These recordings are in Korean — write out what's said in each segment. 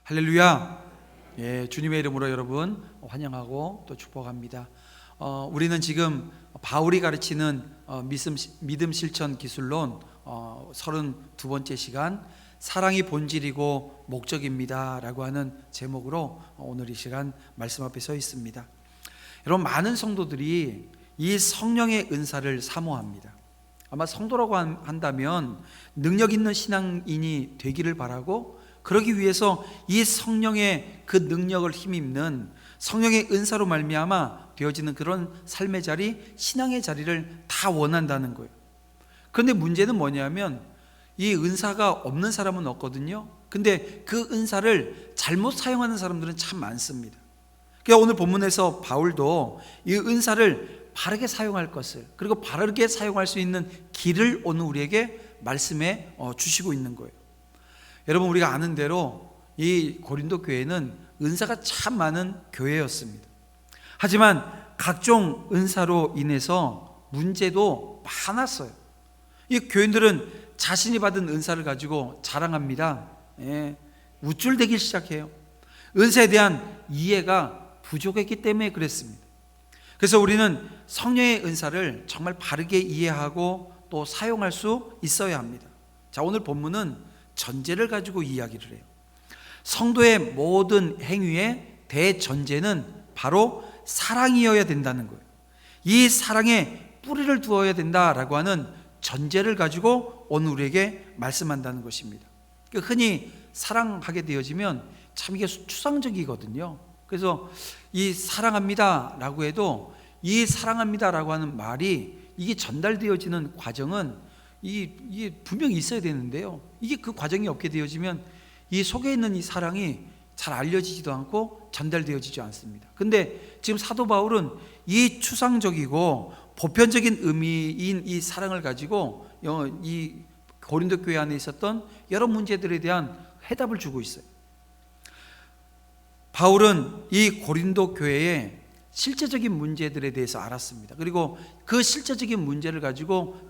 할렐루야. 예, 주님의 이름으로 여러분 환영하고 또 축복합니다. 우리는 지금 바울이 가르치는 믿음 실천 기술론 32번째 시간, 사랑이 본질이고 목적입니다 라고 하는 제목으로 오늘 이 시간 말씀 앞에 서 있습니다. 여러분, 많은 성도들이 이 성령의 은사를 사모합니다. 아마 성도라고 한다면 능력 있는 신앙인이 되기를 바라고, 그러기 위해서 이 성령의 그 능력을 힘입는 성령의 은사로 말미암아 되어지는 그런 삶의 자리, 신앙의 자리를 다 원한다는 거예요. 그런데 문제는 뭐냐면 이 은사가 없는 사람은 없거든요. 근데 그 은사를 잘못 사용하는 사람들은 참 많습니다. 그러니까 오늘 본문에서 바울도 이 은사를 바르게 사용할 것을, 그리고 바르게 사용할 수 있는 길을 오늘 우리에게 말씀해 주시고 있는 거예요. 여러분, 우리가 아는 대로 이 고린도 교회는 은사가 참 많은 교회였습니다. 하지만 각종 은사로 인해서 문제도 많았어요. 이 교인들은 자신이 받은 은사를 가지고 자랑합니다. 우쭐대기 시작해요. 은사에 대한 이해가 부족했기 때문에 그랬습니다. 그래서 우리는 성령의 은사를 정말 바르게 이해하고 또 사용할 수 있어야 합니다. 자, 오늘 본문은 전제를 가지고 이야기를 해요. 성도의 모든 행위의 대전제는 바로 사랑이어야 된다는 거예요. 이 사랑에 뿌리를 두어야 된다라고 하는 전제를 가지고 오늘 우리에게 말씀한다는 것입니다. 흔히 사랑하게 되어지면 참 이게 추상적이거든요. 그래서 이 사랑합니다라고 해도 이 사랑합니다라고 하는 말이 이게 전달되어지는 과정은 이게 분명히 있어야 되는데요, 이게 그 과정이 없게 되어지면 이 속에 있는 이 사랑이 잘 알려지지도 않고 전달되어지지 않습니다. 근데 지금 사도 바울은 이 추상적이고 보편적인 의미인 이 사랑을 가지고 이 고린도 교회 안에 있었던 여러 문제들에 대한 해답을 주고 있어요. 바울은 이 고린도 교회의 실제적인 문제들에 대해서 알았습니다. 그리고 그 실제적인 문제를 가지고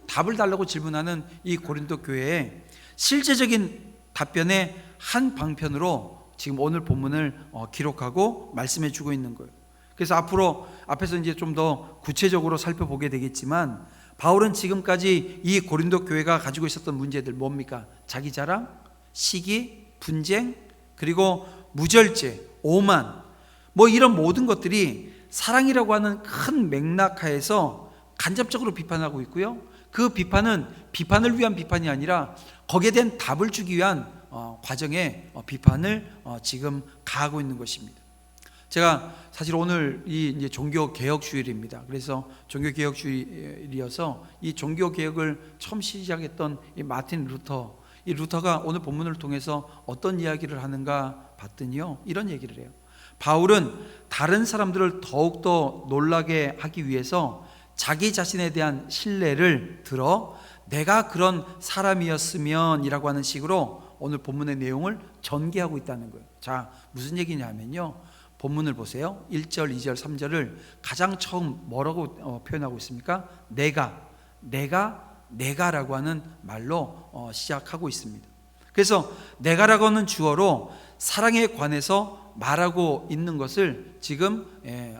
답을 달라고 질문하는 이 고린도 교회의 실제적인 답변의 한 방편으로 지금 오늘 본문을 기록하고 말씀해 주고 있는 거예요. 그래서 앞에서 이제 좀 더 구체적으로 살펴보게 되겠지만, 바울은 지금까지 이 고린도 교회가 가지고 있었던 문제들 뭡니까? 자기 자랑, 시기, 분쟁, 그리고 무절제, 오만, 이런 모든 것들이 사랑이라고 하는 큰 맥락 하에서 간접적으로 비판하고 있고요, 그 비판은 비판을 위한 비판이 아니라 거기에 대한 답을 주기 위한 과정의 비판을 지금 가하고 있는 것입니다. 제가 사실 오늘 이제 종교 개혁 주일입니다. 그래서 종교 개혁 주일이어서 이 종교 개혁을 처음 시작했던 이 마틴 루터, 이 루터가 오늘 본문을 통해서 어떤 이야기를 하는가 봤더니요, 이런 얘기를 해요. 바울은 다른 사람들을 더욱더 놀라게 하기 위해서 자기 자신에 대한 신뢰를 들어 내가 그런 사람이었으면 이라고 하는 식으로 오늘 본문의 내용을 전개하고 있다는 거예요. 자, 무슨 얘기냐면요, 본문을 보세요. 1절, 2절, 3절을 가장 처음 뭐라고 표현하고 있습니까? 내가라고 하는 말로 시작하고 있습니다. 그래서 내가라고 하는 주어로 사랑에 관해서 말하고 있는 것을 지금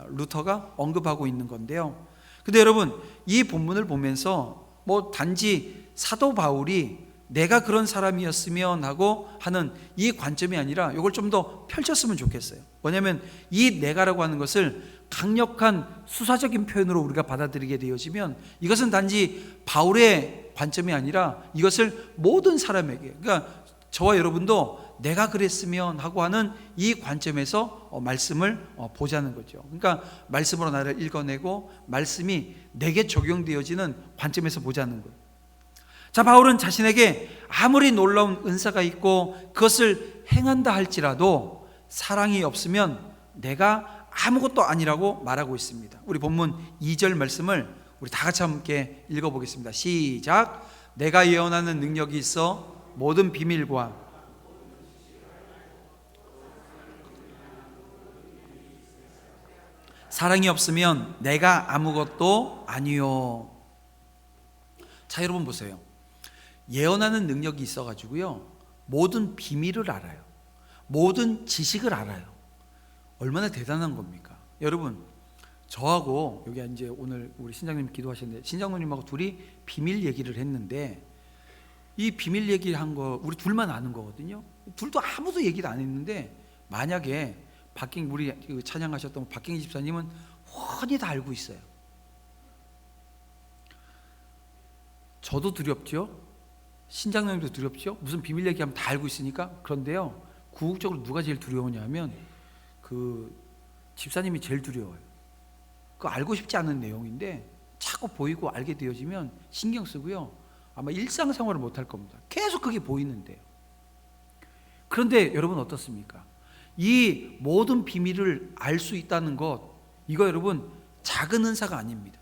루터가 언급하고 있는 건데요. 근데 여러분, 이 본문을 보면서 단지 사도 바울이 내가 그런 사람이었으면 하고 하는 이 관점이 아니라 이걸 좀 더 펼쳤으면 좋겠어요. 뭐냐면 이 내가라고 하는 것을 강력한 수사적인 표현으로 우리가 받아들이게 되어지면 이것은 단지 바울의 관점이 아니라 이것을 모든 사람에게, 그러니까 저와 여러분도 내가 그랬으면 하고 하는 이 관점에서 말씀을 보자는 거죠. 그러니까 말씀으로 나를 읽어내고 말씀이 내게 적용되어지는 관점에서 보자는 거예요. 자, 바울은 자신에게 아무리 놀라운 은사가 있고 그것을 행한다 할지라도 사랑이 없으면 내가 아무것도 아니라고 말하고 있습니다. 우리 본문 2절 말씀을 우리 다 같이 함께 읽어보겠습니다. 시작. 내가 예언하는 능력이 있어 모든 비밀과 사랑이 없으면 내가 아무것도 아니요. 자, 여러분 보세요. 예언하는 능력이 있어가지고요, 모든 비밀을 알아요. 모든 지식을 알아요. 얼마나 대단한 겁니까? 여러분, 저하고 여기 이제 오늘 우리 신장님 기도하셨는데 신장님하고 둘이 비밀 얘기를 했는데 이 비밀 얘기를 한 거 우리 둘만 아는 거거든요. 둘도 아무도 얘기를 안 했는데 만약에 우리 찬양하셨던 박경희 집사님은 훤히 다 알고 있어요. 저도 두렵죠. 신장님도 두렵죠. 무슨 비밀 얘기하면 다 알고 있으니까. 그런데요, 궁극적으로 누가 제일 두려우냐면 그 집사님이 제일 두려워요. 그 알고 싶지 않은 내용인데 자꾸 보이고 알게 되어지면 신경 쓰고요, 아마 일상생활을 못할 겁니다. 계속 그게 보이는데요. 그런데 여러분 어떻습니까? 이 모든 비밀을 알 수 있다는 것, 이거 여러분 작은 은사가 아닙니다.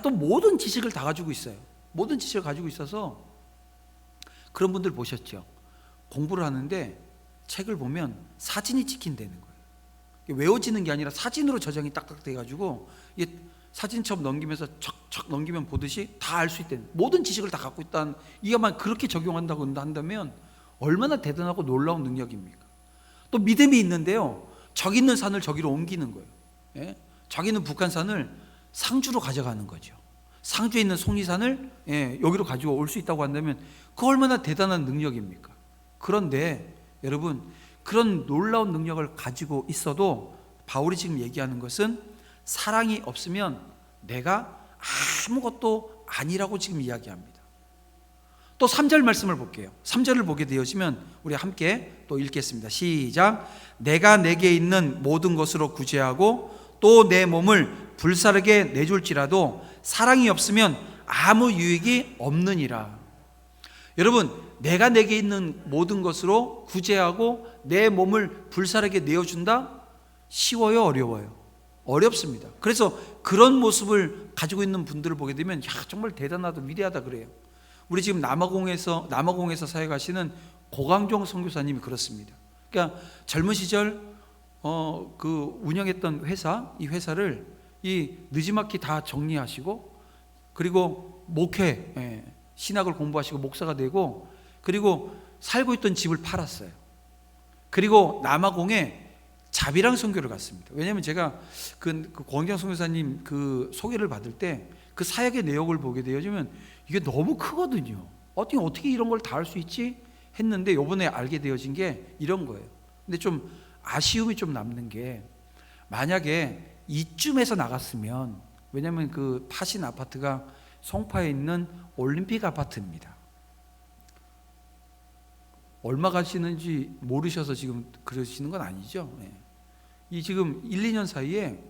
또 모든 지식을 다 가지고 있어요. 모든 지식을 가지고 있어서 그런 분들 보셨죠? 공부를 하는데 책을 보면 사진이 찍힌다는 거예요. 외워지는 게 아니라 사진으로 저장이 딱딱 돼가지고 이게 사진첩 넘기면서 척척 넘기면 보듯이 다 알 수 있다는, 모든 지식을 다 갖고 있다는, 이게만 그렇게 적용한다고 한다면 얼마나 대단하고 놀라운 능력입니까? 또 믿음이 있는데요, 저기 있는 산을 저기로 옮기는 거예요. 예? 저기 있는 북한산을 상주로 가져가는 거죠. 상주에 있는 송이산을 여기로 가지고 올 수 있다고 한다면 그 얼마나 대단한 능력입니까? 그런데 여러분, 그런 놀라운 능력을 가지고 있어도 바울이 지금 얘기하는 것은 사랑이 없으면 내가 아무것도 아니라고 지금 이야기합니다. 또 3절 말씀을 볼게요. 3절을 보게 되어지면 우리 함께 또 읽겠습니다. 시작. 내가 내게 있는 모든 것으로 구제하고 또 내 몸을 불사르게 내줄지라도 사랑이 없으면 아무 유익이 없느니라. 여러분, 내가 내게 있는 모든 것으로 구제하고 내 몸을 불사르게 내어준다? 쉬워요, 어려워요? 어렵습니다. 그래서 그런 모습을 가지고 있는 분들을 보게 되면 정말 대단하다, 위대하다 그래요. 우리 지금 남아공에서 사역하시는 고강종 선교사님이 그렇습니다. 그러니까 젊은 시절 그 운영했던 회사, 이 회사를 이 느지막이 다 정리하시고, 그리고 목회, 신학을 공부하시고 목사가 되고, 그리고 살고 있던 집을 팔았어요. 그리고 남아공에 자비랑 선교를 갔습니다. 왜냐하면 제가 그 고강경 선교사님 그 소개를 받을 때 그 사역의 내용을 보게 되어지면 이게 너무 크거든요. 어떻게 이런 걸 다 할 수 있지? 했는데 요번에 알게 되어진 게 이런 거예요. 근데 좀 아쉬움이 좀 남는 게, 만약에 이쯤에서 나갔으면, 왜냐하면 그 파신 아파트가 송파에 있는 올림픽 아파트입니다. 얼마 가시는지 모르셔서 지금 그러시는 건 아니죠. 이 지금 1, 2년 사이에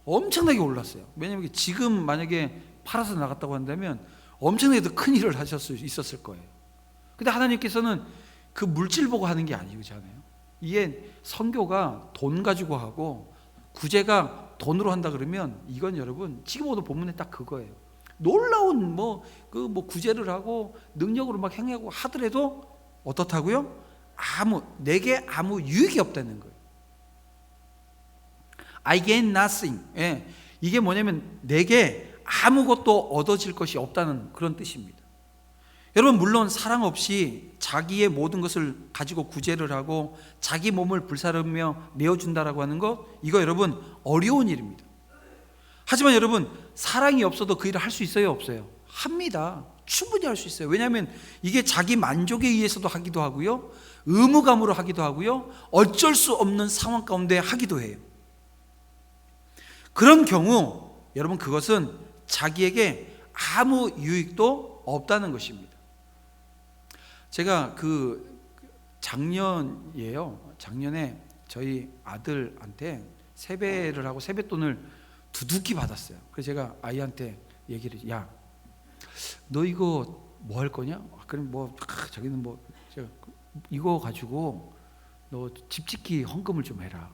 엄청나게 올랐어요. 왜냐하면 지금 만약에 팔아서 나갔다고 한다면 엄청나게 더 큰 일을 있었을 거예요. 근데 하나님께서는 그 물질 보고 하는 게 아니잖아요. 이게 선교가 돈 가지고 하고 구제가 돈으로 한다 그러면 이건 여러분 지금 오늘 본문에 딱 그거예요. 놀라운 구제를 하고 능력으로 막 행하고 하더라도 어떻다고요? 내게 아무 유익이 없다는 거예요. I gain nothing. 이게 뭐냐면 내게 아무것도 얻어질 것이 없다는 그런 뜻입니다. 여러분, 물론 사랑 없이 자기의 모든 것을 가지고 구제를 하고 자기 몸을 불사르며 내어준다라고 하는 것, 이거 여러분 어려운 일입니다. 하지만 여러분, 사랑이 없어도 그 일을 할 수 있어요, 없어요? 합니다. 충분히 할 수 있어요. 왜냐하면 이게 자기 만족에 의해서도 하기도 하고요, 의무감으로 하기도 하고요, 어쩔 수 없는 상황 가운데 하기도 해요. 그런 경우 여러분, 그것은 자기에게 아무 유익도 없다는 것입니다. 제가 작년에 저희 아들한테 세배를 하고 세뱃돈을 두둑히 받았어요. 그래서 제가 아이한테 얘기를, 야, 너 이거 뭐 할 거냐? 그럼 자기는 제가 이거 가지고 너 집 짓기 헌금을 좀 해라.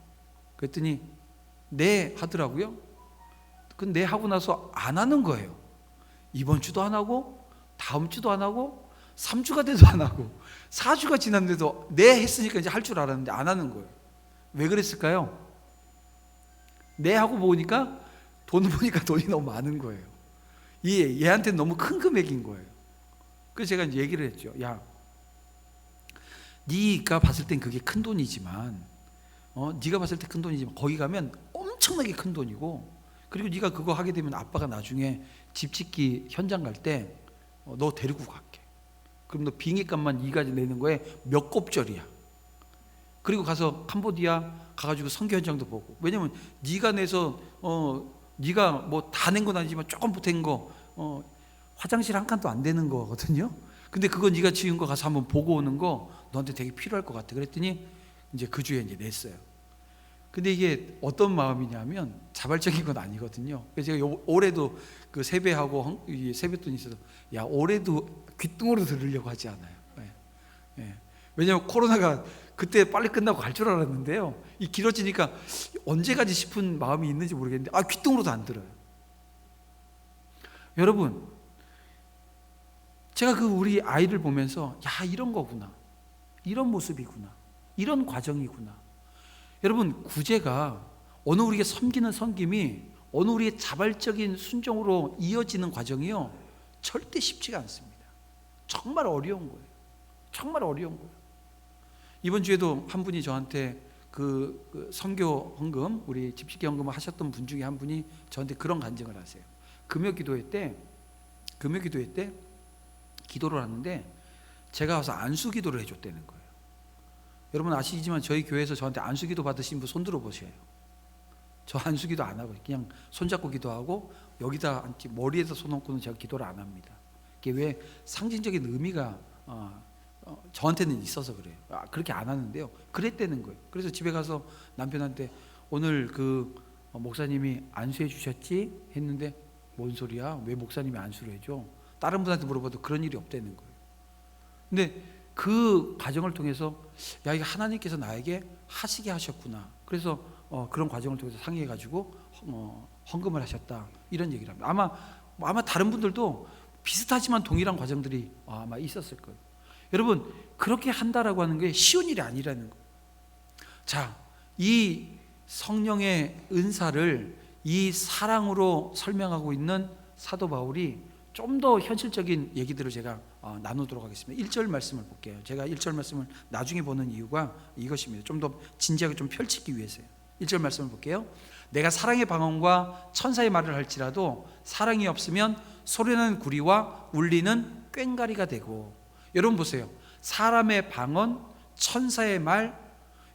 그랬더니 네 하더라고요. 근데 네 하고 나서 안 하는 거예요. 이번 주도 안 하고 다음 주도 안 하고 3주가 돼도 안 하고 4주가 지났는데도 네 했으니까 이제 할 줄 알았는데 안 하는 거예요. 왜 그랬을까요? 네 하고 보니까 돈을 보니까 돈이 너무 많은 거예요. 얘한테는 너무 큰 금액인 거예요. 그래서 제가 이제 얘기를 했죠. 야, 네가 봤을 땐 그게 큰 돈이지만, 네가 봤을 때 큰 돈이지만 거기 가면 엄청나게 큰 돈이고, 그리고 네가 그거 하게 되면 아빠가 나중에 집 짓기 현장 갈 때 너 데리고 갈게. 그럼 너 빙의값만 이가 내는 거에 몇 곱절이야. 그리고 가서 캄보디아 가가지고 선교 현장도 보고. 왜냐면 네가 내서 네가 뭐 다 낸 건 아니지만 조금 보탠 거, 화장실 한 칸도 안 되는 거거든요. 근데 그거 네가 지은 거 가서 한번 보고 오는 거 너한테 되게 필요할 것 같아. 그랬더니 이제 그 주에 이제 냈어요. 근데 이게 어떤 마음이냐면 자발적인 건 아니거든요. 그래서 제가 올해도 그 세배하고 세뱃돈이 있어서, 야, 올해도 귓등으로 들으려고 하지 않아요. 예. 예. 왜냐하면 코로나가 그때 빨리 끝나고 갈 줄 알았는데요, 이 길어지니까 언제까지 싶은 마음이 있는지 모르겠는데 귓등으로도 안 들어요. 여러분, 제가 그 우리 아이를 보면서 야, 이런 거구나, 이런 모습이구나, 이런 과정이구나. 여러분, 구제가 어느 우리에게 섬기는 섬김이 어느 우리의 자발적인 순종으로 이어지는 과정이요, 절대 쉽지가 않습니다. 정말 어려운 거예요. 정말 어려운 거예요. 이번 주에도 한 분이 저한테 그 선교 헌금, 우리 집짓기 헌금을 하셨던 분 중에 한 분이 저한테 그런 간증을 하세요. 금요 기도회 때 기도를 하는데 제가 와서 안수 기도를 해줬다는 거예요. 여러분 아시지만 저희 교회에서 저한테 안수 기도 받으신 분 손 들어 보세요. 저 안수 기도 안 하고 그냥 손잡고 기도하고 여기다 앉지, 머리에다 손 얹고는 제가 기도를 안 합니다. 그게 왜 상징적인 의미가 저한테는 있어서 그래요. 그렇게 안 하는데요, 그랬다는 거예요. 그래서 집에 가서 남편한테 오늘 그 목사님이 안수해 주셨지? 했는데 뭔 소리야? 왜 목사님이 안수를 해줘? 다른 분한테 물어봐도 그런 일이 없다는 거예요. 근데 그 과정을 통해서 야, 이거 하나님께서 나에게 하시게 하셨구나. 그래서 그런 과정을 통해서 상의해가지고 헌금을 하셨다, 이런 얘기를 합니다. 아마 다른 분들도 비슷하지만 동일한 과정들이 아마 있었을 거예요. 여러분, 그렇게 한다라고 하는 게 쉬운 일이 아니라는 거예요. 자, 이 성령의 은사를 이 사랑으로 설명하고 있는 사도 바울이 좀 더 현실적인 얘기들을 제가 나누도록 하겠습니다. 1절 말씀을 볼게요. 제가 1절 말씀을 나중에 보는 이유가 이것입니다. 좀 더 진지하게 좀 펼치기 위해서요. 1절 말씀을 볼게요. 내가 사랑의 방언과 천사의 말을 할지라도 사랑이 없으면 소리나는 구리와 울리는 꽹과리가 되고. 여러분 보세요. 사람의 방언, 천사의 말,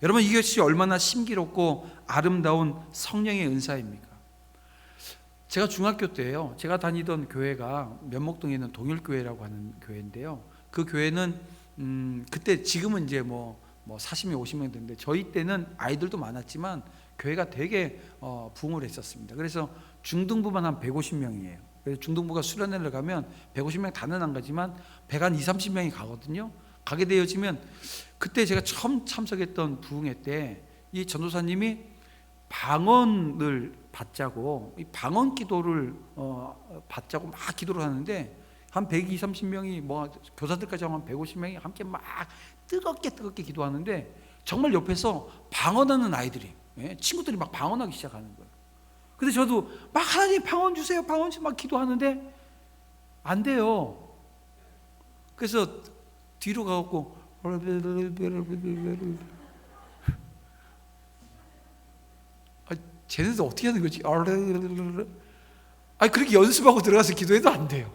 여러분 이것이 얼마나 신기롭고 아름다운 성령의 은사입니까? 제가 중학교 때요, 제가 다니던 교회가 면목동에 있는 동일교회라고 하는 교회인데요, 그 교회는 그때, 지금은 이제 뭐 40명 50명 됐는데 저희 때는 아이들도 많았지만 교회가 되게 부흥을 했었습니다. 그래서 중등부만 한 150명이에요. 그래서 중등부가 수련회를 가면 150명 다는 안 가지만 120, 30명이 가거든요. 가게 되어지면 그때 제가 처음 참석했던 부흥회 때 이 전도사님이 방언을 받자고, 이 방언 기도를 받자고 막 기도를 하는데 한 120, 30명이 뭐 교사들까지 한 150명이 함께 막 뜨겁게 기도하는데 정말 옆에서 방언하는 아이들이, 친구들이 막 방언하기 시작하는 거예요. 근데 저도 막 하나님 방언 주세요, 방언 주세요 막 기도하는데 안 돼요. 그래서 뒤로 가갖고 쟤네들 어떻게 하는 거지? 그렇게 연습하고 들어가서 기도해도 안 돼요.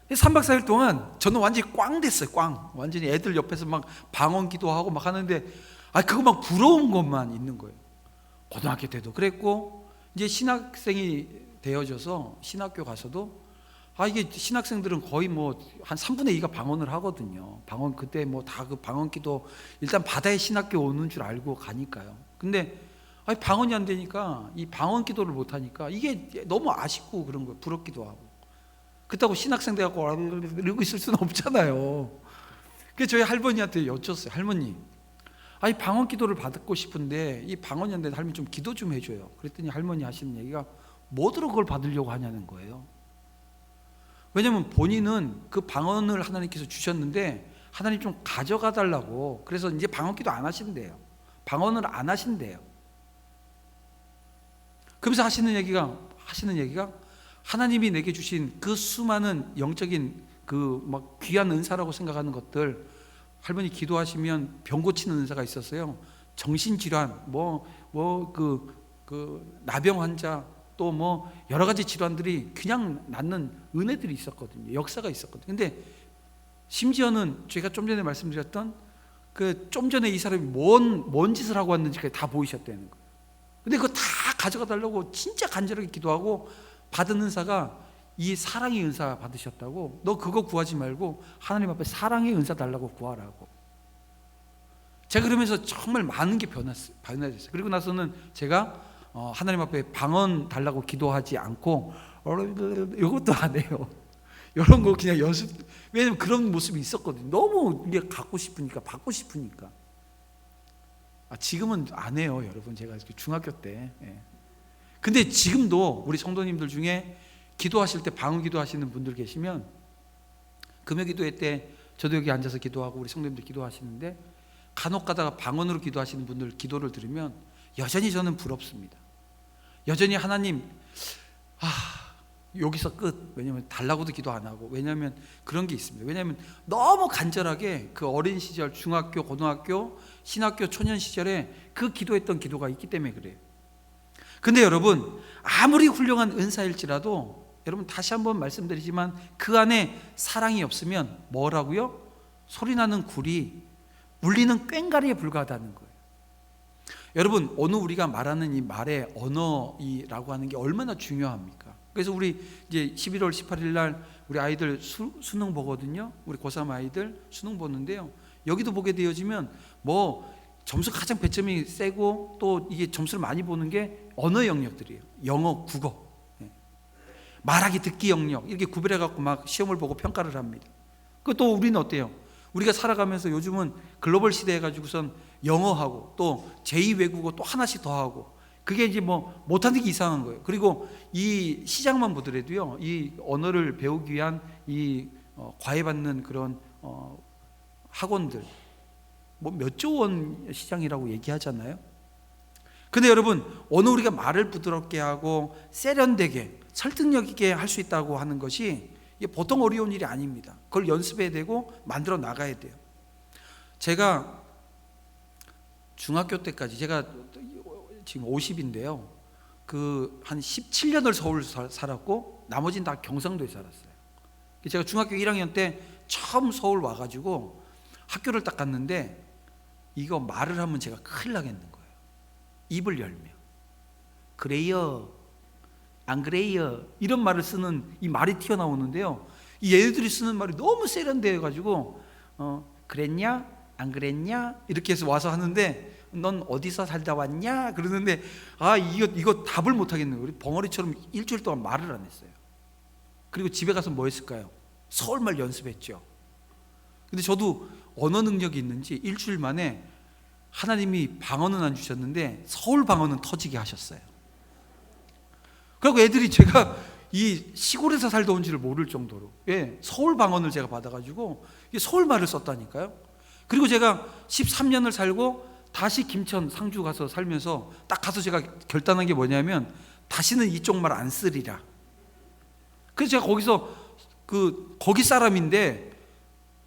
3박 4일 동안 저는 완전히 꽝 됐어요. 꽝. 완전히 애들 옆에서 막 방언 기도하고 막 하는데 그거 막 부러운 것만 있는 거예요. 고등학교 때도 그랬고, 이제 신학생이 되어져서 신학교 가서도 이게 신학생들은 거의 뭐 한 3분의 2가 방언을 하거든요. 방언, 그때 뭐 다 그 방언 기도 일단 받아야 신학교 오는 줄 알고 가니까요. 근데 방언이 안 되니까 이 방언 기도를 못 하니까 이게 너무 아쉽고 그런 거예요. 부럽기도 하고. 그렇다고 신학생 돼갖고 이러고 있을 수는 없잖아요. 그래서 저희 할머니한테 여쭸어요. 할머니, 방언 기도를 받고 싶은데 이 방언이 안 되는데 할머니 좀 기도 좀 해줘요. 그랬더니 할머니 하시는 얘기가 뭐들어 그걸 받으려고 하냐는 거예요. 왜냐면 본인은 그 방언을 하나님께서 주셨는데 하나님 좀 가져가 달라고, 그래서 이제 방언 기도 안 하신대요. 방언을 안 하신대요. 그러면서 하시는 얘기가 하나님이 내게 주신 그 수많은 영적인 그 막 귀한 은사라고 생각하는 것들, 할머니 기도하시면 병 고치는 은사가 있었어요. 정신질환, 나병 환자, 또 뭐 여러 가지 질환들이 그냥 낫는 은혜들이 있었거든요. 역사가 있었거든요. 근데 심지어는 제가 좀 전에 말씀드렸던 그 좀 전에 이 사람이 뭔 짓을 하고 왔는지까지 다 보이셨다는 거예요. 근데 그거 다 가져가 달라고 진짜 간절하게 기도하고 받은 은사가 이 사랑의 은사 받으셨다고. 너 그거 구하지 말고 하나님 앞에 사랑의 은사 달라고 구하라고. 제가 그러면서 정말 많은 게 변화됐어요. 그리고 나서는 제가 하나님 앞에 방언 달라고 기도하지 않고 이것도 안 해요. 이런 거 그냥 연습. 왜냐면 그런 모습이 있었거든요. 너무 이게 갖고 싶으니까, 받고 싶으니까. 지금은 안 해요, 여러분. 제가 중학교 때. 근데 지금도 우리 성도님들 중에 기도하실 때 방언 기도하시는 분들 계시면, 금요 기도회 때 저도 여기 앉아서 기도하고 우리 성도님들 기도하시는데 간혹 가다가 방언으로 기도하시는 분들 기도를 들으면 여전히 저는 부럽습니다. 여전히 하나님, 여기서 끝. 왜냐하면 달라고도 기도 안 하고. 왜냐하면 그런 게 있습니다. 왜냐하면 너무 간절하게 그 어린 시절, 중학교, 고등학교, 신학교, 초년 시절에 그 기도했던 기도가 있기 때문에 그래요. 근데 여러분, 아무리 훌륭한 은사일지라도 여러분 다시 한번 말씀드리지만 그 안에 사랑이 없으면 뭐라고요? 소리나는 굴이 울리는 꽹과리에 불과하다는 거예요. 여러분, 오늘 우리가 말하는 이 말의 언어라고 하는 게 얼마나 중요합니까? 그래서 우리 이제 11월 18일 날 우리 아이들 수능 보거든요. 우리 고3 아이들 수능 보는데요. 여기도 보게 되어지면 뭐 점수 가장 배점이 세고 또 이게 점수를 많이 보는 게 언어 영역들이에요. 영어, 국어, 말하기, 듣기 영역, 이렇게 구별해 갖고 막 시험을 보고 평가를 합니다. 그 또 우리는 어때요? 우리가 살아가면서 요즘은 글로벌 시대 해가지고선 영어하고 또 제2외국어 또 하나씩 더 하고, 그게 이제 뭐 못하는 게 이상한 거예요. 그리고 이 시장만 보더라도요, 이 언어를 배우기 위한 이 과외받는 그런 학원들 뭐 몇 조 원 시장이라고 얘기하잖아요. 근데 여러분, 오늘 우리가 말을 부드럽게 하고 세련되게 설득력 있게 할 수 있다고 하는 것이 이게 보통 어려운 일이 아닙니다. 그걸 연습해야 되고 만들어 나가야 돼요. 제가 중학교 때까지, 제가 지금 50인데요 그 한 17년을 서울 살았고 나머지는 다 경상도에 살았어요. 제가 중학교 1학년 때 처음 서울 와가지고 학교를 딱 갔는데 이거 말을 하면 제가 큰일 나겠는 거예요. 입을 열면 그래요, 안 그래요, 이런 말을 쓰는 이 말이 튀어나오는데요, 이 얘네들이 쓰는 말이 너무 세련되어 가지고 그랬냐 안 그랬냐 이렇게 해서 와서 하는데, 넌 어디서 살다 왔냐 그러는데 이거 답을 못 하겠는 거예요. 벙어리처럼 일주일 동안 말을 안 했어요. 그리고 집에 가서 뭐 했을까요? 서울말 연습했죠. 근데 저도 언어 능력이 있는지 일주일 만에 하나님이 방언은 안 주셨는데 서울 방언은 터지게 하셨어요. 그리고 애들이 제가 이 시골에서 살다 온지를 모를 정도로 서울 방언을 제가 받아가지고 서울 말을 썼다니까요. 그리고 제가 13년을 살고 다시 김천, 상주 가서 살면서 딱 가서 제가 결단한 게 뭐냐면 다시는 이쪽 말 안 쓰리라. 그래서 제가 거기서 거기 사람인데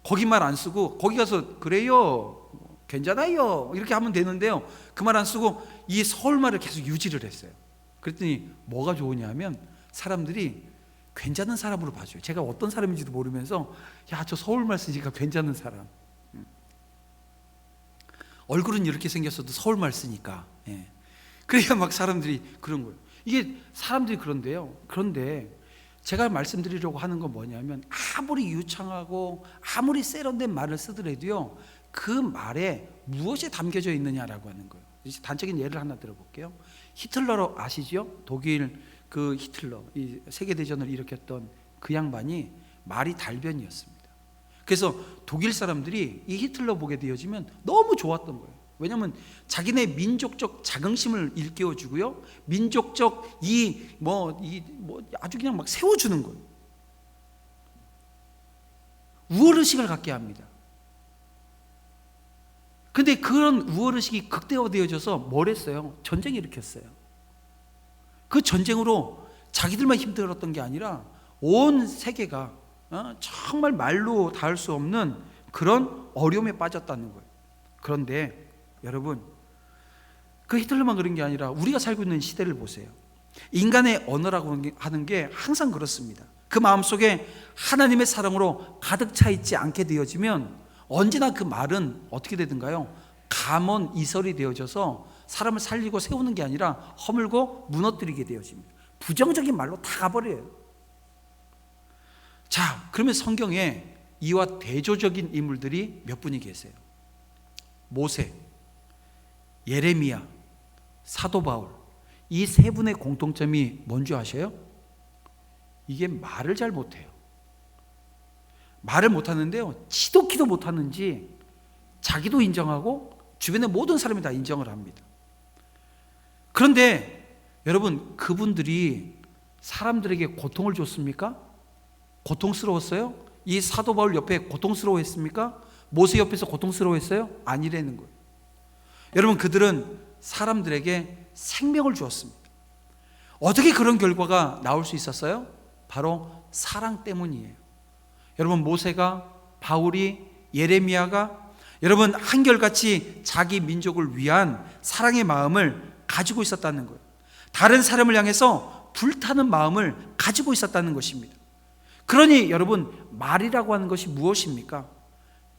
거기 말 안 쓰고 거기 가서 그래요, 괜찮아요 이렇게 하면 되는데요, 그 말 안 쓰고 이 서울 말을 계속 유지를 했어요. 그랬더니 뭐가 좋으냐면 사람들이 괜찮은 사람으로 봐줘요. 제가 어떤 사람인지도 모르면서 야, 저 서울말 쓰니까 괜찮은 사람. 얼굴은 이렇게 생겼어도 서울말 쓰니까. 그러니까 막 사람들이 그런 거예요. 이게 사람들이 그런데요. 그런데 제가 말씀드리려고 하는 건 뭐냐면 아무리 유창하고 아무리 세련된 말을 쓰더라도요, 그 말에 무엇이 담겨져 있느냐라고 하는 거예요. 단적인 예를 하나 들어볼게요. 히틀러 아시죠? 독일 그 히틀러, 이 세계대전을 일으켰던 그 양반이 말이 달변이었습니다. 그래서 독일 사람들이 이 히틀러 보게 되어지면 너무 좋았던 거예요. 왜냐하면 자기네 민족적 자긍심을 일깨워주고요, 민족적 아주 그냥 막 세워주는 거예요. 우월의식을 갖게 합니다. 근데 그런 우월의식이 극대화되어져서 뭘 했어요? 전쟁을 일으켰어요. 그 전쟁으로 자기들만 힘들었던 게 아니라 온 세계가 정말 말로 닿을 수 없는 그런 어려움에 빠졌다는 거예요. 그런데 여러분, 그 히틀러만 그런 게 아니라 우리가 살고 있는 시대를 보세요. 인간의 언어라고 하는 게 항상 그렇습니다. 그 마음속에 하나님의 사랑으로 가득 차 있지 않게 되어지면 언제나 그 말은 어떻게 되든가요? 감언 이설이 되어져서 사람을 살리고 세우는 게 아니라 허물고 무너뜨리게 되어집니다. 부정적인 말로 다 가버려요. 자, 그러면 성경에 이와 대조적인 인물들이 몇 분이 계세요. 모세, 예레미야, 사도 바울, 이 세 분의 공통점이 뭔지 아셔요? 이게 말을 잘 못해요. 말을 못하는데요, 지독히도 못하는지 자기도 인정하고 주변의 모든 사람이 다 인정을 합니다. 그런데 여러분, 그분들이 사람들에게 고통을 줬습니까? 고통스러웠어요? 이 사도 바울 옆에 고통스러워했습니까? 모세 옆에서 고통스러워했어요? 아니라는 거예요. 여러분, 그들은 사람들에게 생명을 주었습니다. 어떻게 그런 결과가 나올 수 있었어요? 바로 사랑 때문이에요. 여러분, 모세가, 바울이, 예레미야가 여러분 한결같이 자기 민족을 위한 사랑의 마음을 가지고 있었다는 거예요. 다른 사람을 향해서 불타는 마음을 가지고 있었다는 것입니다. 그러니 여러분, 말이라고 하는 것이 무엇입니까?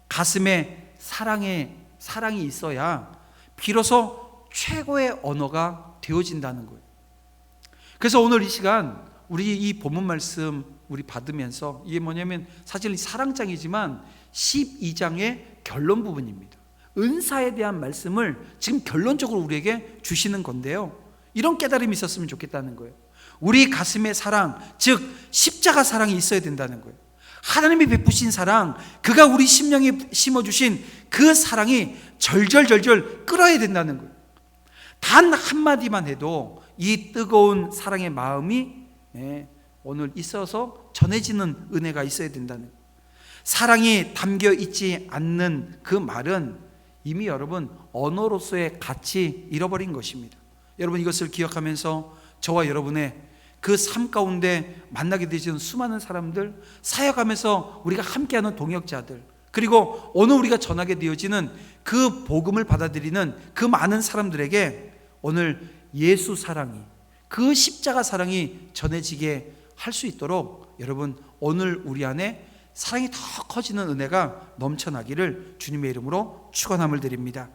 가슴에 사랑이 있어야 비로소 최고의 언어가 되어진다는 거예요. 그래서 오늘 이 시간 우리 이 본문 말씀 우리 받으면서 이게 뭐냐면 사실 사랑장이지만 12장의 결론 부분입니다. 은사에 대한 말씀을 지금 결론적으로 우리에게 주시는 건데요, 이런 깨달음이 있었으면 좋겠다는 거예요. 우리 가슴의 사랑, 즉 십자가 사랑이 있어야 된다는 거예요. 하나님이 베푸신 사랑, 그가 우리 심령에 심어주신 그 사랑이 절절절절 끓어야 된다는 거예요. 단 한마디만 해도 이 뜨거운 사랑의 마음이 오늘 있어서 전해지는 은혜가 있어야 된다는 거예요. 사랑이 담겨 있지 않는 그 말은 이미 여러분 언어로서의 가치 잃어버린 것입니다. 여러분, 이것을 기억하면서 저와 여러분의 그 삶 가운데 만나게 되시는 수많은 사람들, 사역하면서 우리가 함께하는 동역자들, 그리고 오늘 우리가 전하게 되어지는 그 복음을 받아들이는 그 많은 사람들에게 오늘 예수 사랑이, 그 십자가 사랑이 전해지게 할 수 있도록 여러분 오늘 우리 안에 사랑이 더 커지는 은혜가 넘쳐나기를 주님의 이름으로 축원함을 드립니다.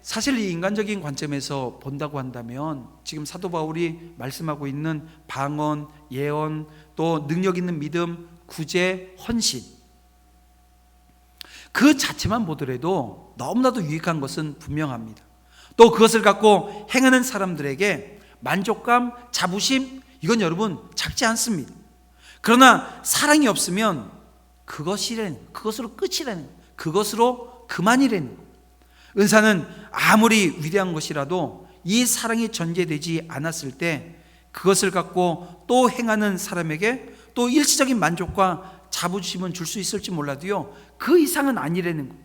사실 이 인간적인 관점에서 본다고 한다면 지금 사도 바울이 말씀하고 있는 방언, 예언, 또 능력 있는 믿음, 구제, 헌신, 그 자체만 보더라도 너무나도 유익한 것은 분명합니다. 또 그것을 갖고 행하는 사람들에게 만족감, 자부심, 이건 여러분 작지 않습니다. 그러나 사랑이 없으면 그것으로 끝이라는, 그것으로 그만이라는. 은사는 아무리 위대한 것이라도 이 사랑이 전제되지 않았을 때 그것을 갖고 또 행하는 사람에게 또 일시적인 만족과 자부심은 줄 수 있을지 몰라도요, 그 이상은 아니라는 거예요.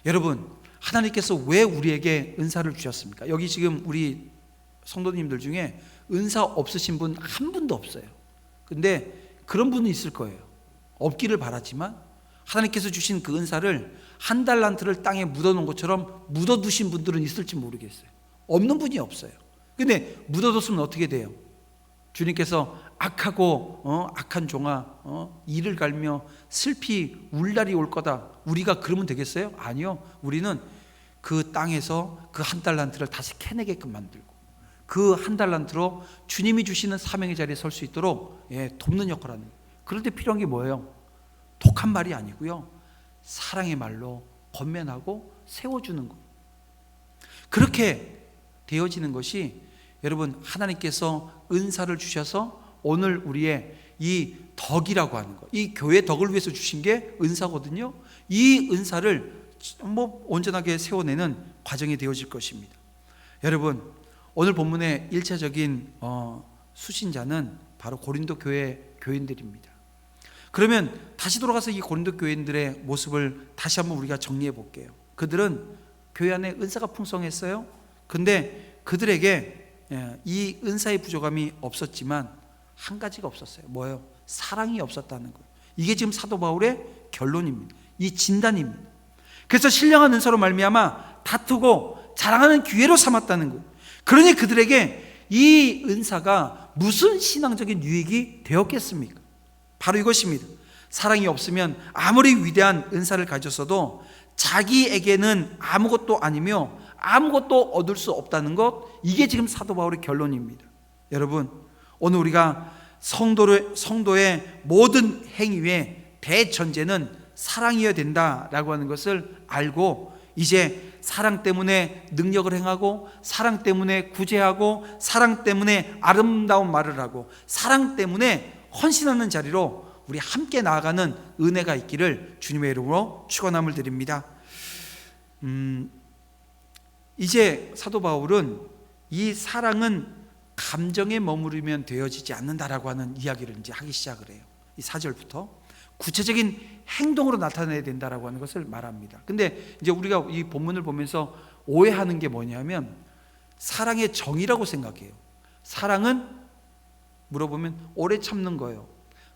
여러분, 하나님께서 왜 우리에게 은사를 주셨습니까? 여기 지금 우리 성도님들 중에 은사 없으신 분 한 분도 없어요. 근데 그런 분은 있을 거예요. 없기를 바라지만 하나님께서 주신 그 은사를 한 달란트를 땅에 묻어놓은 것처럼 묻어두신 분들은 있을지 모르겠어요. 없는 분이 없어요. 근데 묻어뒀으면 어떻게 돼요? 주님께서 악한 종아, 이를 갈며 슬피 울 날이 올 거다, 우리가 그러면 되겠어요? 아니요. 우리는 그 땅에서 그 한 달란트를 다시 캐내게끔 만들고 그 한 달란트로 주님이 주시는 사명의 자리에 설 수 있도록 돕는 역할을 하는 거예요. 그럴 때 필요한 게 뭐예요? 독한 말이 아니고요, 사랑의 말로 권면하고 세워주는 거예요. 그렇게 되어지는 것이 여러분 하나님께서 은사를 주셔서 오늘 우리의 이 덕이라고 하는 거, 이 교회 덕을 위해서 주신 게 은사거든요. 이 은사를 온전하게 세워내는 과정이 되어질 것입니다. 여러분, 오늘 본문의 1차적인 수신자는 바로 고린도 교회 교인들입니다. 그러면 다시 돌아가서 이 고린도 교인들의 모습을 다시 한번 우리가 정리해 볼게요. 그들은 교회 안에 은사가 풍성했어요. 근데 그들에게 이 은사의 부족함이 없었지만 한 가지가 없었어요. 뭐예요? 사랑이 없었다는 거예요. 이게 지금 사도 바울의 결론입니다. 이 진단입니다. 그래서 신령한 은사로 말미암아 다투고 자랑하는 기회로 삼았다는 거예요. 그러니 그들에게 이 은사가 무슨 신앙적인 유익이 되었겠습니까? 바로 이것입니다. 사랑이 없으면 아무리 위대한 은사를 가졌어도 자기에게는 아무것도 아니며 아무것도 얻을 수 없다는 것, 이게 지금 사도 바울의 결론입니다. 여러분, 오늘 우리가 성도의 모든 행위의 대전제는 사랑이어야 된다라고 하는 것을 알고, 이제 사랑 때문에 능력을 행하고, 사랑 때문에 구제하고, 사랑 때문에 아름다운 말을 하고, 사랑 때문에 헌신하는 자리로 우리 함께 나아가는 은혜가 있기를 주님의 이름으로 축원함을 드립니다. 이제 사도 바울은 이 사랑은 감정에 머무르면 되어지지 않는다라고 하는 이야기를 이제 하기 시작을 해요. 이 4절부터 구체적인 행동으로 나타내야 된다라고 하는 것을 말합니다. 근데 이제 우리가 이 본문을 보면서 오해하는 게 뭐냐면 사랑의 정의라고 생각해요. 사랑은 물어보면 오래 참는 거예요.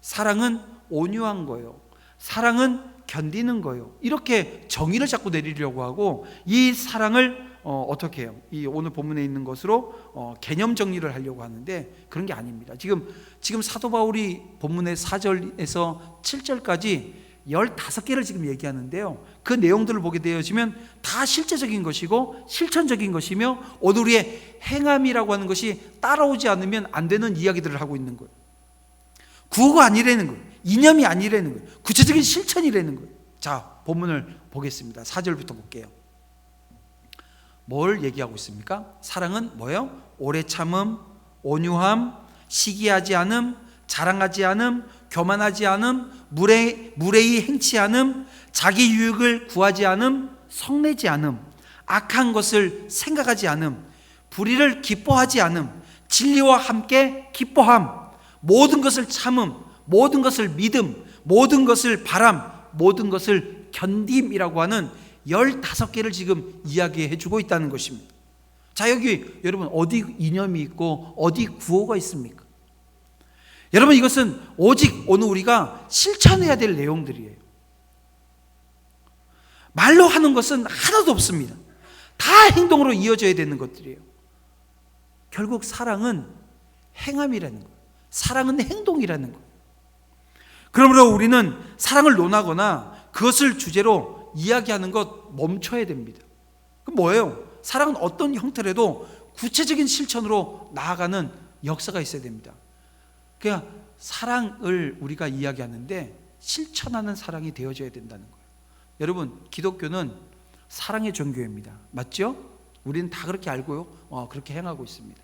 사랑은 온유한 거예요. 사랑은 견디는 거예요. 이렇게 정의를 자꾸 내리려고 하고, 이 사랑을 어떻게 해요? 이 오늘 본문에 있는 것으로 개념 정리를 하려고 하는데 그런 게 아닙니다. 지금 사도 바울이 본문의 4절에서 7절까지 15개를 지금 얘기하는데요, 그 내용들을 보게 되어지면 다 실제적인 것이고 실천적인 것이며 오늘 우리의 행함이라고 하는 것이 따라오지 않으면 안 되는 이야기들을 하고 있는 거예요. 구호가 아니라는 거예요. 이념이 아니라는 거예요. 구체적인 실천이라는 거예요. 자, 본문을 보겠습니다. 4절부터 볼게요. 뭘 얘기하고 있습니까? 사랑은 뭐예요? 오래 참음, 온유함, 시기하지 않음, 자랑하지 않음, 교만하지 않음, 무례히 행치 않음, 자기 유익을 구하지 않음, 성내지 않음, 악한 것을 생각하지 않음, 불의를 기뻐하지 않음, 진리와 함께 기뻐함, 모든 것을 참음, 모든 것을 믿음, 모든 것을 바람, 모든 것을 견딤이라고 하는 15개를 지금 이야기해 주고 있다는 것입니다. 자, 여기 여러분 어디 이념이 있고 어디 구호가 있습니까? 여러분, 이것은 오직 오늘 우리가 실천해야 될 내용들이에요. 말로 하는 것은 하나도 없습니다. 다 행동으로 이어져야 되는 것들이에요. 결국 사랑은 행함이라는 거예요. 사랑은 행동이라는 거예요. 그러므로 우리는 사랑을 논하거나 그것을 주제로 이야기하는 것 멈춰야 됩니다. 그럼 뭐예요? 사랑은 어떤 형태라도 구체적인 실천으로 나아가는 역사가 있어야 됩니다. 그러니까 사랑을 우리가 이야기하는데 실천하는 사랑이 되어져야 된다는 거예요. 여러분, 기독교는 사랑의 종교입니다. 맞죠? 우리는 다 그렇게 알고요, 그렇게 행하고 있습니다.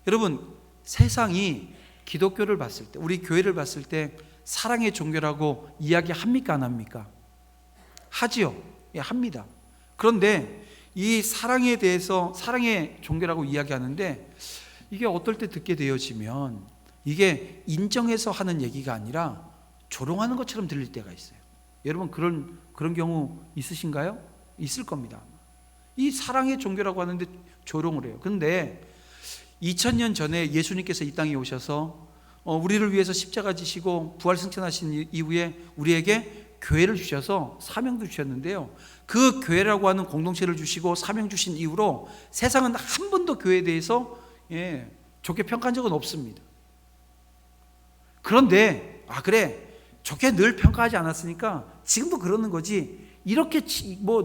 여러분, 세상이 기독교를 봤을 때, 우리 교회를 봤을 때 사랑의 종교라고 이야기합니까? 안 합니까? 하지요. 예, 합니다. 그런데 이 사랑에 대해서 사랑의 종교라고 이야기하는데 이게 어떨 때 듣게 되어지면 이게 인정해서 하는 얘기가 아니라 조롱하는 것처럼 들릴 때가 있어요. 여러분, 그런 경우 있으신가요? 있을 겁니다. 이 사랑의 종교라고 하는데 조롱을 해요. 그런데 2000년 전에 예수님께서 이 땅에 오셔서 우리를 위해서 십자가 지시고 부활 승천하신 이후에 우리에게 교회를 주셔서 사명도 주셨는데요, 그 교회라고 하는 공동체를 주시고 사명 주신 이후로 세상은 한 번도 교회에 대해서 좋게 평가한 적은 없습니다. 그런데 그래, 좋게 늘 평가하지 않았으니까 지금도 그러는 거지, 이렇게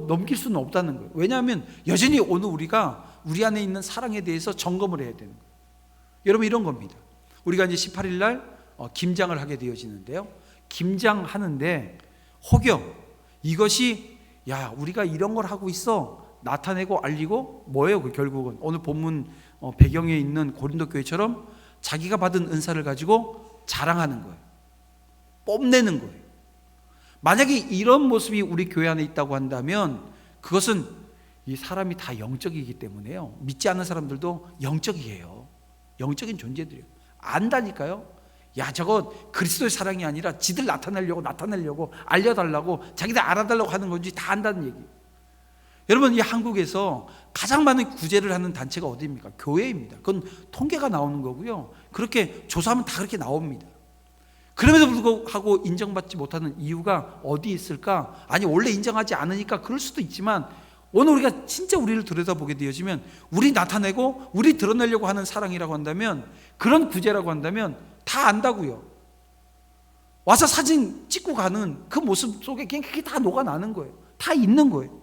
넘길 수는 없다는 거예요. 왜냐하면 여전히 오늘 우리가 우리 안에 있는 사랑에 대해서 점검을 해야 되는 거예요. 여러분, 이런 겁니다. 우리가 이제 18일 날 김장을 하게 되어지는데요, 김장하는데 혹여 이것이 우리가 이런 걸 하고 있어 나타내고 알리고 뭐예요? 그 결국은 오늘 본문 배경에 있는 고린도 교회처럼 자기가 받은 은사를 가지고 자랑하는 거예요. 뽐내는 거예요. 만약에 이런 모습이 우리 교회 안에 있다고 한다면 그것은 이 사람이 다 영적이기 때문에요, 믿지 않는 사람들도 영적이에요. 영적인 존재들이에요. 안다니까요. 저거 그리스도의 사랑이 아니라 지들 나타내려고 알려달라고 자기들 알아달라고 하는 건지 다 안다는 얘기예요. 여러분, 이 한국에서 가장 많은 구제를 하는 단체가 어디입니까? 교회입니다. 그건 통계가 나오는 거고요, 그렇게 조사하면 다 그렇게 나옵니다. 그럼에도 불구하고 인정받지 못하는 이유가 어디 있을까? 아니, 원래 인정하지 않으니까 그럴 수도 있지만, 오늘 우리가 진짜 우리를 들여다보게 되어지면, 우리 나타내고 우리 드러내려고 하는 사랑이라고 한다면, 그런 구제라고 한다면 다 안다고요. 와서 사진 찍고 가는 그 모습 속에 그냥 그게 다 녹아나는 거예요. 다 있는 거예요.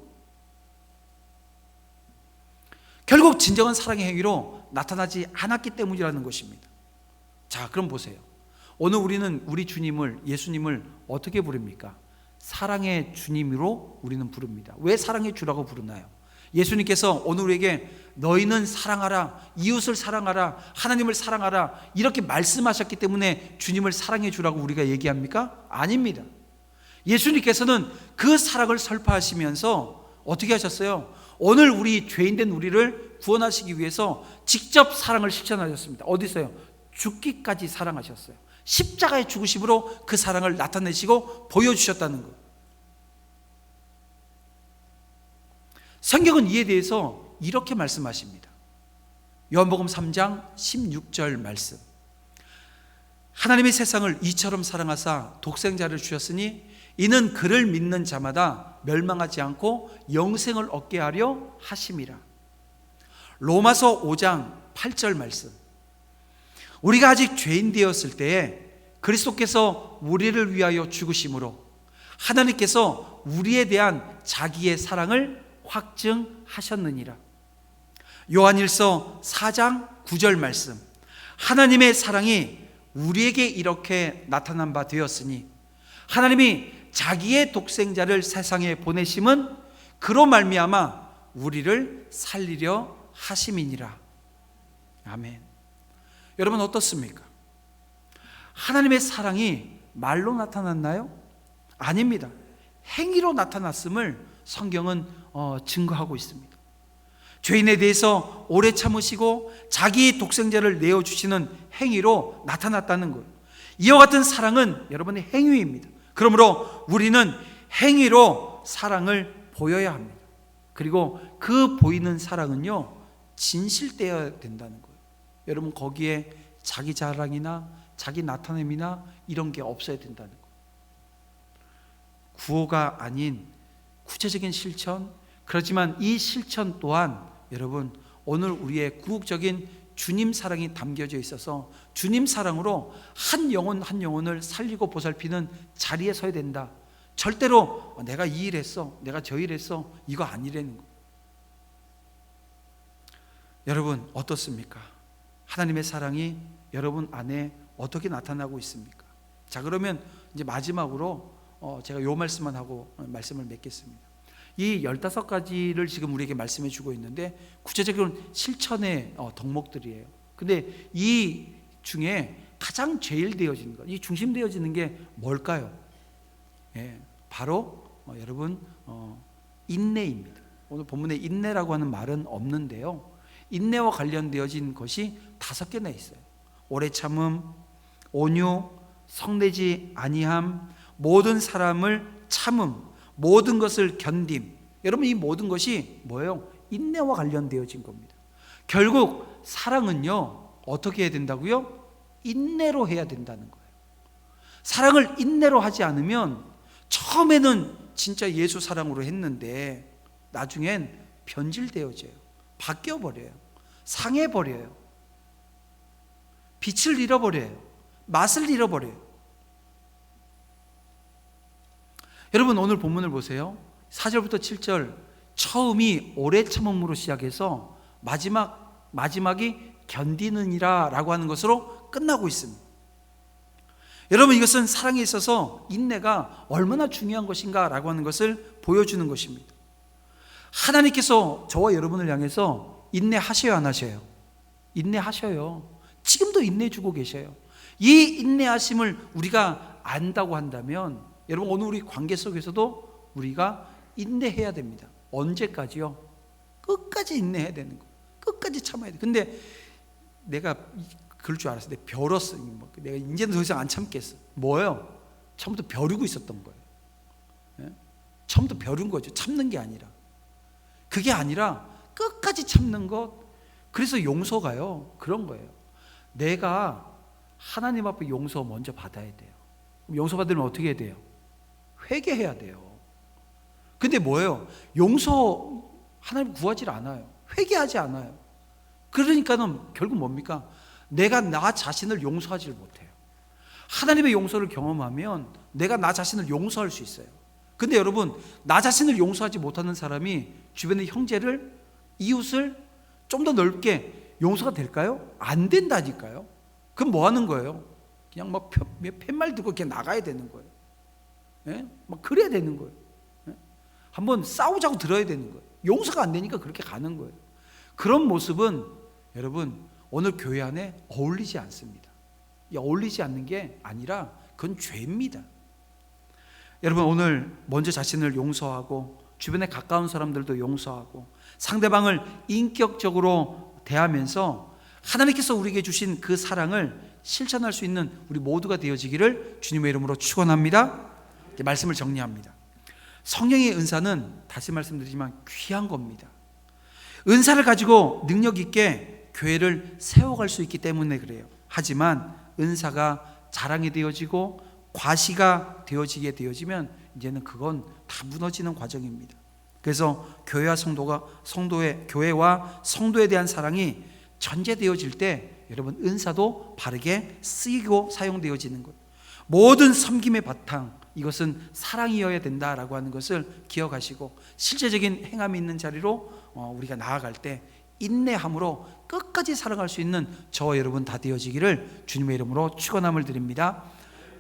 결국 진정한 사랑의 행위로 나타나지 않았기 때문이라는 것입니다. 자, 그럼 보세요. 오늘 우리는 우리 주님을, 예수님을 어떻게 부릅니까? 사랑의 주님으로 우리는 부릅니다. 왜 사랑의 주라고 부르나요? 예수님께서 오늘 우리에게 너희는 사랑하라, 이웃을 사랑하라, 하나님을 사랑하라, 이렇게 말씀하셨기 때문에 주님을 사랑해 주라고 우리가 얘기합니까? 아닙니다. 예수님께서는 그 사랑을 설파하시면서 어떻게 하셨어요? 오늘 우리 죄인된 우리를 구원하시기 위해서 직접 사랑을 실천하셨습니다. 어디 있어요? 죽기까지 사랑하셨어요. 십자가의 죽으심으로 그 사랑을 나타내시고 보여주셨다는 것. 성경은 이에 대해서 이렇게 말씀하십니다. 요한복음 3장 16절 말씀. 하나님이 세상을 이처럼 사랑하사 독생자를 주셨으니 이는 그를 믿는 자마다 멸망하지 않고 영생을 얻게 하려 하심이라. 로마서 5장 8절 말씀. 우리가 아직 죄인 되었을 때에 그리스도께서 우리를 위하여 죽으심으로 하나님께서 우리에 대한 자기의 사랑을 확증하셨느니라. 요한일서 4장 9절 말씀. 하나님의 사랑이 우리에게 이렇게 나타난 바 되었으니 하나님이 자기의 독생자를 세상에 보내심은 그로 말미암아 우리를 살리려 하심이니라. 아멘. 여러분 어떻습니까? 하나님의 사랑이 말로 나타났나요? 아닙니다. 행위로 나타났음을 성경은 증거하고 있습니다. 죄인에 대해서 오래 참으시고 자기 독생자를 내어주시는 행위로 나타났다는 거예요. 이와 같은 사랑은 여러분의 행위입니다. 그러므로 우리는 행위로 사랑을 보여야 합니다. 그리고 그 보이는 사랑은요, 진실되어야 된다는 거예요. 여러분 거기에 자기 자랑이나 자기 나타냄이나 이런 게 없어야 된다는 거예요. 구호가 아닌 구체적인 실천, 그렇지만 이 실천 또한 여러분 오늘 우리의 궁극적인 주님 사랑이 담겨져 있어서 주님 사랑으로 한 영혼 한 영혼을 살리고 보살피는 자리에 서야 된다. 절대로 내가 이 일 했어, 내가 저 일 했어, 이거 아니라는 거예요. 여러분 어떻습니까? 하나님의 사랑이 여러분 안에 어떻게 나타나고 있습니까? 자, 그러면 이제 마지막으로 제가 요 말씀만 하고 말씀을 맺겠습니다. 이 15가지를 지금 우리에게 말씀해 주고 있는데 구체적인 실천의 덕목들이에요. 근데 이 중에 가장 제일 되어지는 것, 이 중심 되어지는 게 뭘까요? 예, 바로 여러분 인내입니다. 오늘 본문에 인내라고 하는 말은 없는데요, 인내와 관련되어진 것이 5개나 있어요. 오래 참음, 온유, 성내지 아니함, 모든 사람을 참음, 모든 것을 견딤. 여러분 이 모든 것이 뭐예요? 인내와 관련되어진 겁니다. 결국 사랑은요 어떻게 해야 된다고요? 인내로 해야 된다는 거예요. 사랑을 인내로 하지 않으면 처음에는 진짜 예수 사랑으로 했는데 나중엔 변질되어져요. 바뀌어버려요. 상해버려요. 빛을 잃어버려요. 맛을 잃어버려요. 여러분 오늘 본문을 보세요. 4절부터 7절 처음이 오래 참음으로 시작해서 마지막이 견디느니라 라고 하는 것으로 끝나고 있습니다. 여러분 이것은 사랑에 있어서 인내가 얼마나 중요한 것인가 라고 하는 것을 보여주는 것입니다. 하나님께서 저와 여러분을 향해서 인내하셔요, 안 하셔요? 인내하셔요. 지금도 인내해주고 계셔요. 이 인내하심을 우리가 안다고 한다면 여러분 오늘 우리 관계 속에서도 우리가 인내해야 됩니다. 언제까지요? 끝까지 인내해야 되는 거예요. 끝까지 참아야 돼. 근데 내가 그럴 줄 알았어. 내가 벼렀어. 내가 이제는 더 이상 안 참겠어. 뭐예요? 처음부터 벼르고 있었던 거예요. 예? 처음부터 벼른 거죠. 참는 게 아니라. 그게 아니라 끝까지 참는 것. 그래서 용서가요 그런 거예요. 내가 하나님 앞에 용서 먼저 받아야 돼요. 용서 받으면 어떻게 해야 돼요? 회개해야 돼요. 근데 뭐예요? 용서 하나님 구하지 않아요. 회개하지 않아요. 그러니까는 결국 뭡니까? 내가 나 자신을 용서하지 못해요. 하나님의 용서를 경험하면 내가 나 자신을 용서할 수 있어요. 근데 여러분, 나 자신을 용서하지 못하는 사람이 주변의 형제를, 이웃을 좀 더 넓게 용서가 될까요? 안 된다니까요. 그럼 뭐 하는 거예요? 그냥 막 팻말 들고 이렇게 나가야 되는 거예요. 예? 막 그래야 되는 거예요. 예? 한번 싸우자고 들어야 되는 거예요. 용서가 안 되니까 그렇게 가는 거예요. 그런 모습은 여러분 오늘 교회 안에 어울리지 않습니다. 어울리지 않는 게 아니라 그건 죄입니다. 여러분, 오늘 먼저 자신을 용서하고 주변에 가까운 사람들도 용서하고 상대방을 인격적으로 대하면서 하나님께서 우리에게 주신 그 사랑을 실천할 수 있는 우리 모두가 되어지기를 주님의 이름으로 축원합니다. 이제 말씀을 정리합니다. 성령의 은사는 다시 말씀드리지만 귀한 겁니다. 은사를 가지고 능력 있게 교회를 세워갈 수 있기 때문에 그래요. 하지만 은사가 자랑이 되어지고 과시가 되어지게 되어지면 이제는 그건 다 무너지는 과정입니다. 그래서 교회와 성도에 대한 사랑이 전제되어질 때 여러분 은사도 바르게 쓰이고 사용되어지는 것, 모든 섬김의 바탕, 이것은 사랑이어야 된다라고 하는 것을 기억하시고 실제적인 행함이 있는 자리로 우리가 나아갈 때 인내함으로 끝까지 사랑할 수 있는 저와 여러분 다 되어지기를 주님의 이름으로 축원함을 드립니다.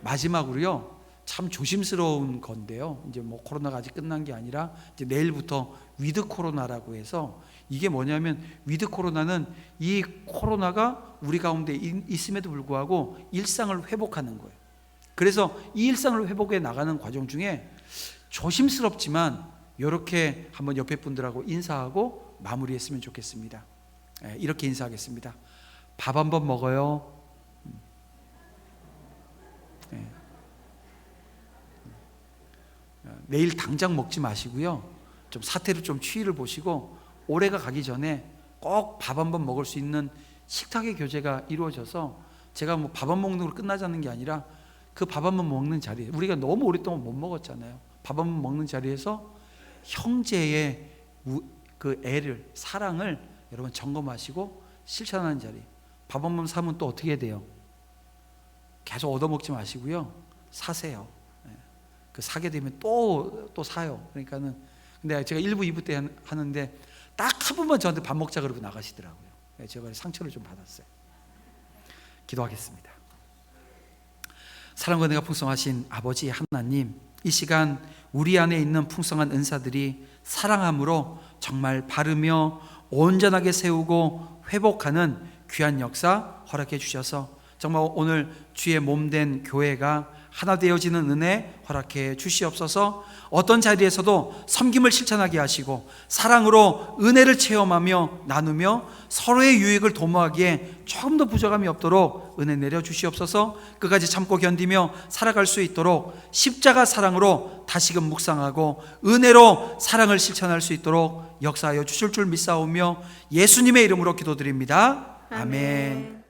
마지막으로요, 참 조심스러운 건데요, 이제 뭐 코로나가 아직 끝난 게 아니라 이제 내일부터 위드 코로나라고 해서, 이게 뭐냐면 위드 코로나는 이 코로나가 우리 가운데 있음에도 불구하고 일상을 회복하는 거예요. 그래서 이 일상을 회복해 나가는 과정 중에 조심스럽지만 이렇게 한번 옆에 분들하고 인사하고 마무리했으면 좋겠습니다. 이렇게 인사하겠습니다. 밥 한번 먹어요. 내일 당장 먹지 마시고요, 좀 사태를 좀 추이를 보시고 올해가 가기 전에 꼭 밥 한번 먹을 수 있는 식탁의 교제가 이루어져서, 제가 뭐 밥 안 먹는 걸로 끝나자는 게 아니라 그 밥 한 번 먹는 자리에, 우리가 너무 오랫동안 못 먹었잖아요. 밥 한 번 먹는 자리에서 형제의 그 애를, 사랑을 여러분 점검하시고 실천하는 자리. 밥 한 번 사면 또 어떻게 돼요? 계속 얻어먹지 마시고요, 사세요. 그 사게 되면 또 사요. 그러니까는, 근데 제가 1부 2부 때 하는데 딱 한 번만 저한테 밥 먹자 그러고 나가시더라고요. 제가 상처를 좀 받았어요. 기도하겠습니다. 사랑과 은혜가 풍성하신 아버지 하나님, 이 시간 우리 안에 있는 풍성한 은사들이 사랑함으로 정말 바르며 온전하게 세우고 회복하는 귀한 역사 허락해 주셔서 정말 오늘 주의 몸된 교회가 하나 되어지는 은혜 허락해 주시옵소서. 어떤 자리에서도 섬김을 실천하게 하시고 사랑으로 은혜를 체험하며 나누며 서로의 유익을 도모하기에 조금 더 부족함이 없도록 은혜 내려 주시옵소서. 끝까지 참고 견디며 살아갈 수 있도록 십자가 사랑으로 다시금 묵상하고 은혜로 사랑을 실천할 수 있도록 역사하여 주실 줄 믿사오며 예수님의 이름으로 기도드립니다. 아멘.